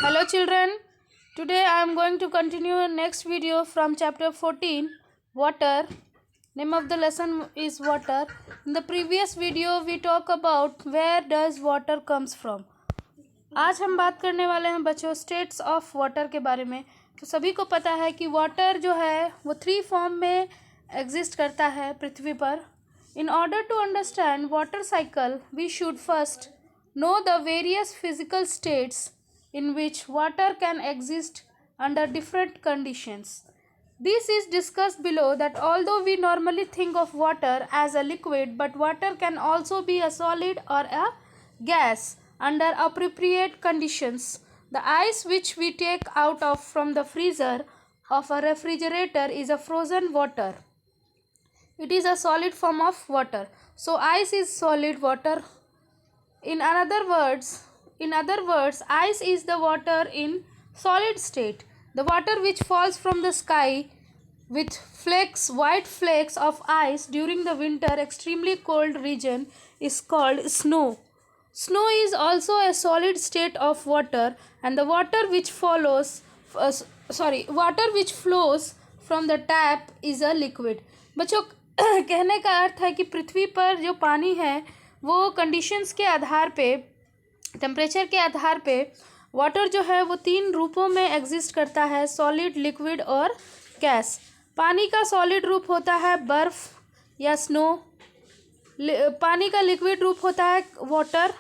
Hello children, today I am going to continue next video from chapter 14, water. Name of the lesson is water. In the previous video we talk about where does water comes from. आज हम बात करने वाले हैं बच्चों states of water के बारे में। तो सभी को पता है कि वाटर जो है वो 3 फॉर्म में एग्जिस्ट करता है पृथ्वी पर। In order to understand water cycle we should first know the various physical states in which water can exist under different conditions. This is discussed below that although we normally think of water as a liquid, but water can also be a solid or a gas under appropriate conditions. The ice which we take out of from the freezer of a refrigerator is a frozen water. It is a solid form of water. So ice is solid water. In other words, ice is the water in solid state. The water which falls from the sky with white flakes of ice during the winter extremely cold region is called snow. Snow is also a solid state of water, and the water which flows from the tap is a liquid. बच्चों कहने का अर्थ है कि पृथ्वी पर जो पानी है वो कंडीशंस के आधार पे, टेम्परेचर के आधार पे वाटर जो है वो 3 रूपों में एग्जिस्ट करता है, सॉलिड, लिक्विड और गैस। पानी का सॉलिड रूप होता है बर्फ़ या स्नो। पानी का लिक्विड रूप होता है वाटर।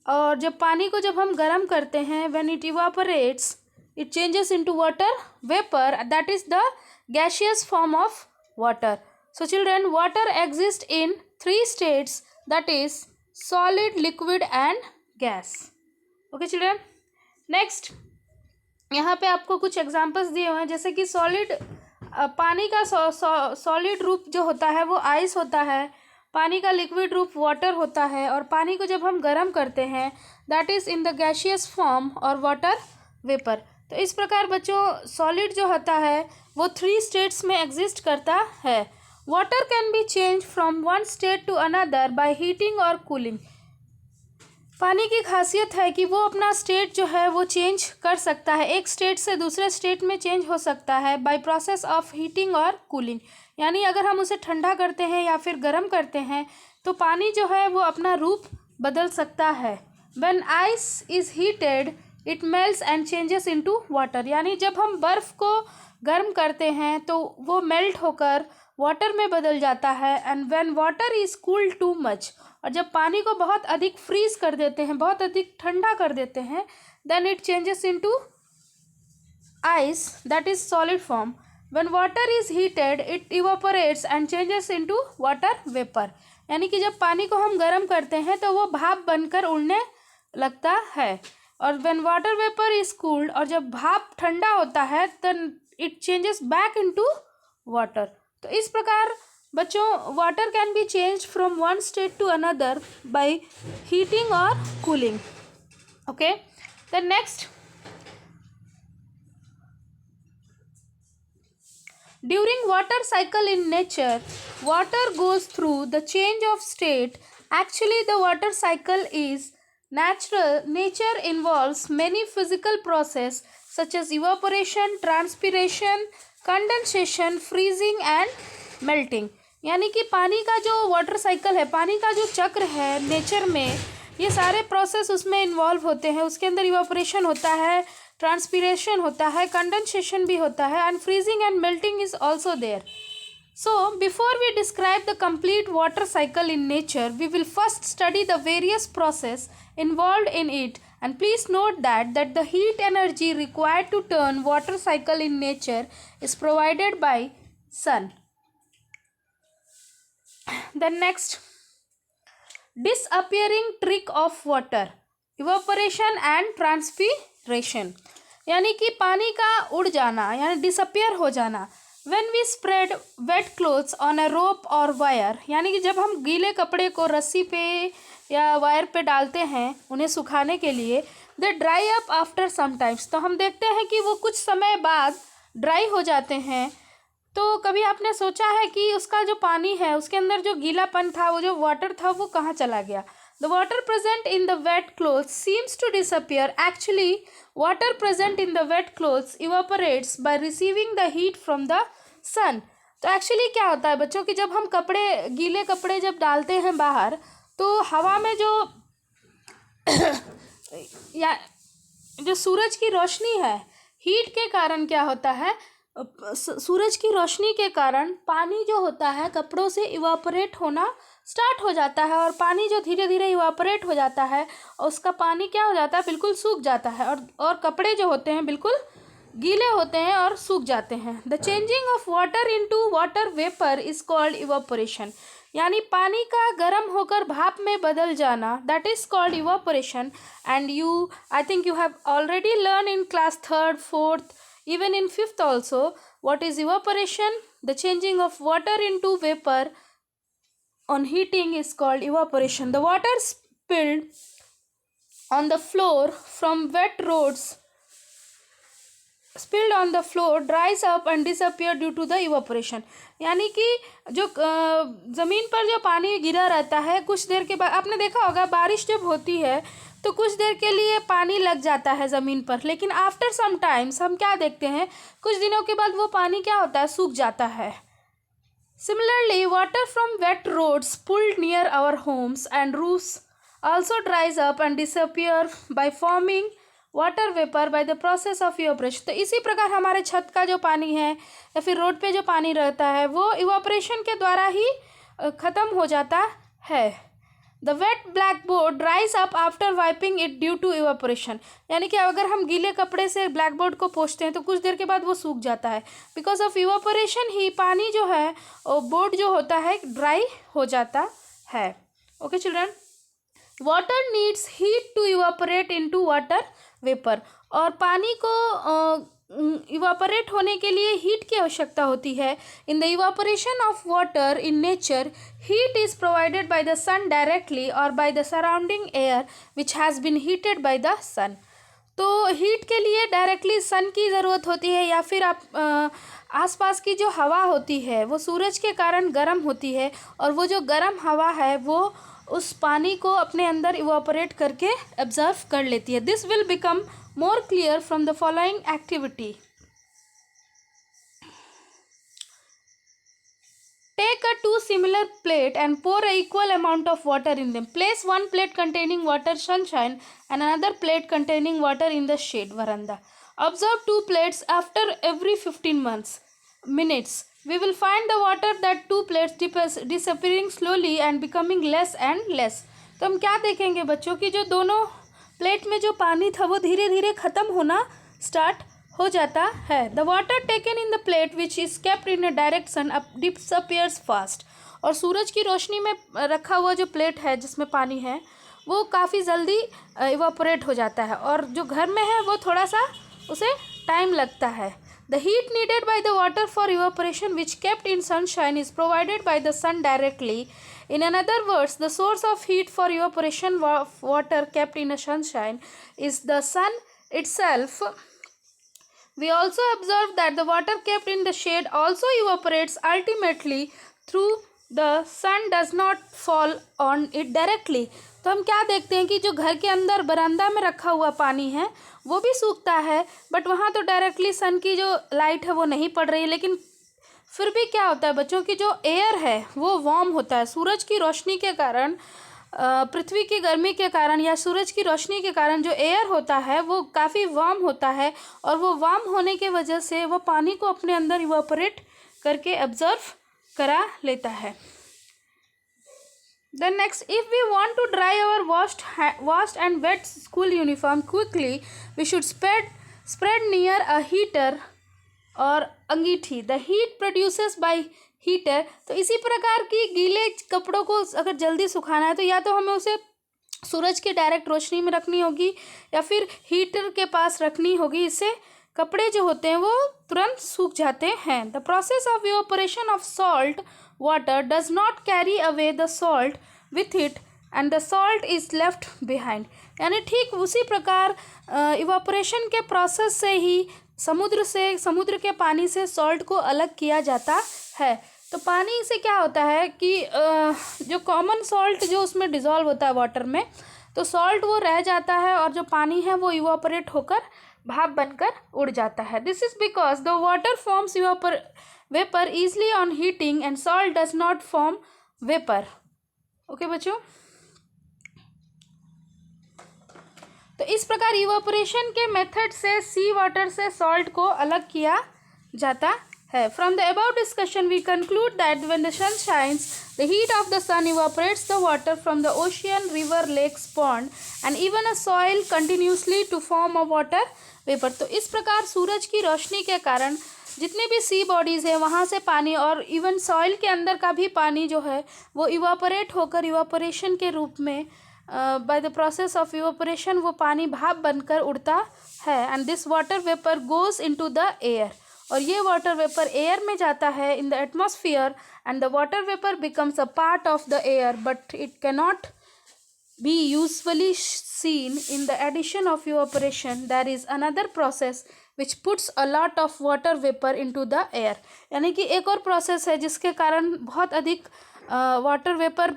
और जब हम गर्म करते हैं, when it evaporates it changes into water vapour, that is the gaseous form of water. So children, water exists in 3 states, that is solid, liquid and gas. Okay children. Next, यहाँ पे आपको कुछ एग्जांपल्स दिए हुए हैं, जैसे कि solid पानी का सॉलिड रूप जो होता है वो आइस होता है, पानी का लिक्विड रूप वाटर होता है, और पानी को जब हम गर्म करते हैं that is in the gaseous form और वाटर वेपर. तो इस प्रकार बच्चों सॉलिड जो होता है वो 3 स्टेट्स में एग्जिस्ट करता है. Water can be change from one state to another by heating और कूलिंग. पानी की खासियत है कि वो अपना स्टेट जो है वो चेंज कर सकता है, एक स्टेट से दूसरे स्टेट में चेंज हो सकता है बाय प्रोसेस ऑफ हीटिंग और कूलिंग. यानी अगर हम उसे ठंडा करते हैं या फिर गर्म करते हैं तो पानी जो है वो अपना रूप बदल सकता है. When ice is heated it melts and changes into water. यानी जब हम बर्फ़ को गर्म करते हैं तो वो मेल्ट होकर वाटर में बदल जाता है. And when water is cooled too much, और जब पानी को बहुत अधिक फ्रीज कर देते हैं, बहुत अधिक ठंडा कर देते हैं, then it changes into ice, that is solid form. When water is heated it evaporates and changes into water vapour. यानी कि जब पानी को हम गर्म करते हैं तो वो भाप बनकर उड़ने लगता है. और when water vapour is cooled, और जब भाप ठंडा होता है then it changes back into water. तो इस प्रकार बच्चों water can be change from one state to another by heating और cooling. Okay, then next, during water cycle in nature water goes through the change of state. Actually the water cycle is natural. Nature involves many physical process such as evaporation, transpiration, condensation, freezing and melting. यानी कि पानी का जो water cycle है, पानी का जो चक्र है नेचर में, ये सारे प्रोसेस उसमें इन्वॉल्व होते हैं. उसके अंदर इवापोरेशन होता है, ट्रांसपिरेशन होता है, कंडेंसेशन भी होता है, and freezing and melting is also there. So, before we describe the complete water cycle in nature, we will first study the various process involved in it. And please note that the heat energy required to turn water cycle in nature is provided by sun. Then next, disappearing trick of water, evaporation and transpiration. यानी कि पानी का उड़ जाना, यानी disappear हो जाना. When we spread wet clothes on a rope or wire, यानी कि जब हम गीले कपड़े को रस्सी पे या वायर पे डालते हैं उन्हें सुखाने के लिए, they dry up after some times. तो हम देखते हैं कि वो कुछ समय बाद ड्राई हो जाते हैं. तो कभी आपने सोचा है कि उसका जो पानी है उसके अंदर जो गीलापन था, वो जो वाटर था, वो कहाँ चला गया? The water present in the wet clothes seems to disappear. Actually, water present in the wet clothes evaporates by receiving the heat from the sun. तो एक्चुअली क्या होता है बच्चों कि जब हम गीले कपड़े जब डालते हैं बाहर, तो हवा में या जो सूरज की रोशनी है, हीट के कारण क्या होता है, सूरज की रोशनी के कारण पानी जो होता है कपड़ों से इवापोरेट होना स्टार्ट हो जाता है, और पानी जो धीरे धीरे इवापोरेट हो जाता है उसका पानी क्या हो जाता है, बिल्कुल सूख जाता है, और कपड़े जो होते हैं बिल्कुल गीले होते हैं और सूख जाते हैं. The changing of water into water vapour is called evaporation. यानी पानी का गर्म होकर भाप में बदल जाना, that is called evaporation. And I think you have already learn in class 3rd, 4th, even in 5th also, what is evaporation? The changing of water into vapor on heating is called evaporation. The water spilled on the floor from wet roads dries up and disappear due to the evaporation. यानी कि जो ज़मीन पर जो पानी गिरा रहता है, कुछ देर के बाद आपने देखा होगा बारिश जब होती है तो कुछ देर के लिए पानी लग जाता है ज़मीन पर, लेकिन आफ्टर सम टाइम्स हम क्या देखते हैं, कुछ दिनों के बाद वो पानी क्या होता है, सूख जाता है. Similarly water from wet roads pulled near our homes and roofs also dries up and disappear by forming water vapour by the process of evaporation. तो इसी प्रकार हमारे छत का जो पानी है या फिर रोड पे जो पानी रहता है वो इवापोरेशन के द्वारा ही ख़त्म हो जाता है. The wet black board dries up after wiping it due to evaporation. यानी कि अगर हम गीले कपड़े से ब्लैक बोर्ड को पोंछते हैं तो कुछ देर के बाद वो सूख जाता है. बिकॉज ऑफ इवापोरेशन ही पानी जो है बोर्ड जो होता है ड्राई हो जाता है. Okay children, water needs heat to evaporate into water vapour. और पानी को इवापोरेट होने के लिए हीट की आवश्यकता होती है. In the evaporation of water in nature heat is provided by the sun directly और by the surrounding air which has been heated by the sun. तो हीट के लिए डायरेक्टली सन की ज़रूरत होती है, या फिर आप आसपास की जो हवा होती है वो सूरज के कारण गर्म होती है, और वो जो गर्म हवा है वो उस पानी को अपने अंदर इवापोरेट करके एब्जर्व कर लेती है. This will become more clear from the following activity. Take a 2 similar plate and pour a equal amount of water in them. Place one plate containing water sunshine and another plate containing water in the shade veranda. Observe two plates after every 15 minutes. We will find the water that two plates disappearing slowly and becoming less and less. तो हम क्या देखेंगे बच्चों कि जो दोनों plate में जो पानी था वो धीरे धीरे ख़त्म होना स्टार्ट हो जाता है. The water taken in the plate which is kept in a direct sun disappears fast. और सूरज की रोशनी में रखा हुआ जो प्लेट है जिसमें पानी है वो काफ़ी जल्दी इवापोरेट हो जाता है, और जो घर में है वो थोड़ा सा उसे टाइम लगता है. The heat needed by the water for evaporation which kept in sunshine is provided by the sun directly. In other words, the source of heat for evaporation of water kept in a sunshine is the sun itself. We also observe that the water kept in the shade also evaporates ultimately through the sun does not fall on it directly. तो हम क्या देखते हैं कि जो घर के अंदर बरामदा में रखा हुआ पानी है वो भी सूखता है, बट वहाँ तो डायरेक्टली सन की जो लाइट है वो नहीं पड़ रही है, लेकिन फिर भी क्या होता है बच्चों की जो एयर है वो वार्म होता है. सूरज की रोशनी के कारण, पृथ्वी की गर्मी के कारण या सूरज की रोशनी के कारण जो एयर होता है वो काफ़ी वार्म होता है, और वो वार्म होने के वजह से वो पानी को अपने अंदर इवापोरेट करके ऑब्जर्व करा लेता है. Then next, if we want to dry our washed and wet school uniform quickly, we should spread near a heater or अंगीठी. The heat produces by heater. तो इसी प्रकार की गीले कपड़ों को अगर जल्दी सुखाना है तो या तो हमें उसे सूरज की डायरेक्ट रोशनी में रखनी होगी या फिर हीटर के पास रखनी होगी. इससे कपड़े जो होते हैं वो तुरंत सूख जाते हैं. The process of evaporation of salt water does not carry away the salt with it and the salt is left behind. यानी ठीक उसी प्रकार इवापोरेशन के प्रोसेस से ही समुद्र के पानी से सॉल्ट को अलग किया जाता है. तो पानी से क्या होता है कि जो कॉमन सॉल्ट जो उसमें डिज़ोल्व होता है वाटर में, तो सॉल्ट वो रह जाता है और जो पानी है वो इवापोरेट होकर भाप बनकर उड़ जाता है. This is because the water forms vapour easily on heating and salt does not form vapour. Okay बच्चों, तो इस प्रकार इवापोरेशन के मेथड से सी वाटर से सॉल्ट को अलग किया जाता है. From the above discussion we conclude that when the sun shines the heat of the sun evaporates the water from the ocean, river, lakes, pond and even a soil continuously to form a water vapour. तो इस प्रकार सूरज की रोशनी के कारण जितने भी सी bodies हैं वहाँ से पानी और इवन सॉइल के अंदर का भी पानी जो है वो इवापोरेट होकर इवापोरेशन के रूप में bye the process of evaporation वो पानी भाप बनकर उड़ता है. And this water vapour goes into the air. और ये वाटर वेपर एयर में जाता है in the atmosphere and the water vapour becomes a part of the air but it cannot be usually seen in the addition of evaporation. There is another process which puts a lot of water vapor into the air. यानी कि एक और process है जिसके कारण बहुत अधिक water vapour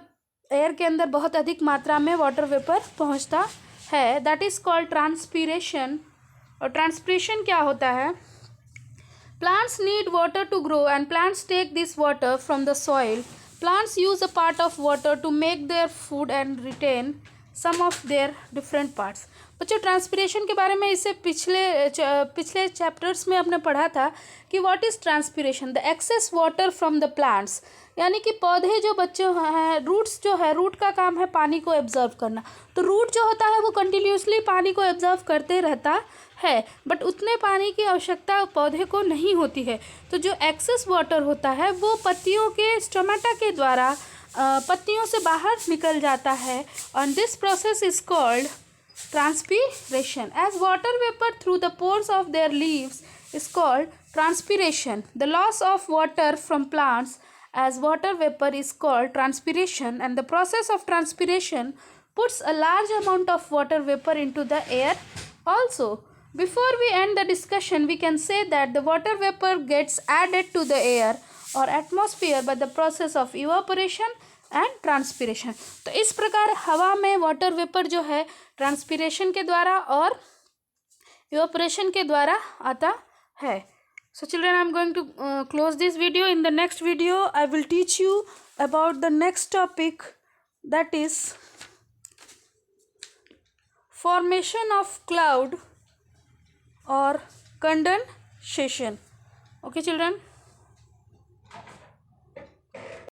air के अंदर बहुत अधिक मात्रा में वाटर वेपर पहुंचता है. That is called transpiration. और ट्रांसपीरेशन क्या होता है? Plants need water to grow and plants take this water from the soil. Plants use a part of water to make their food and retain some of their different parts. बच्चों, transpiration के बारे में इससे पिछले chapters में आपने पढ़ा था कि what is transpiration. The excess water from the plants, यानी कि पौधे जो बच्चों हैं, रूट्स जो है, रूट का काम है पानी को एब्जर्व करना. तो रूट जो होता है वो कंटिन्यूसली पानी को एब्जर्व करते रहता है, बट उतने पानी की आवश्यकता पौधे को नहीं होती है. तो जो एक्सेस वाटर होता है वो पत्तियों के स्टोमेटा के द्वारा पत्तियों से बाहर निकल जाता है. और this process is called transpiration. As water vapor through the pores of their leaves is called transpiration. The loss of water from plants as water vapor is called transpiration, and the process of transpiration puts a large amount of water vapor into the air also. Before we end the discussion, we can say that the water vapor gets added to the air or atmosphere by the process of evaporation and transpiration. तो इस प्रकार हवा में water vapour जो है transpiration के द्वारा और इवापोरेशन के द्वारा आता है. So children, I am going to close this video. In the next video I will teach you about the next topic, that is formation of cloud और कंडेंसेशन. Okay children.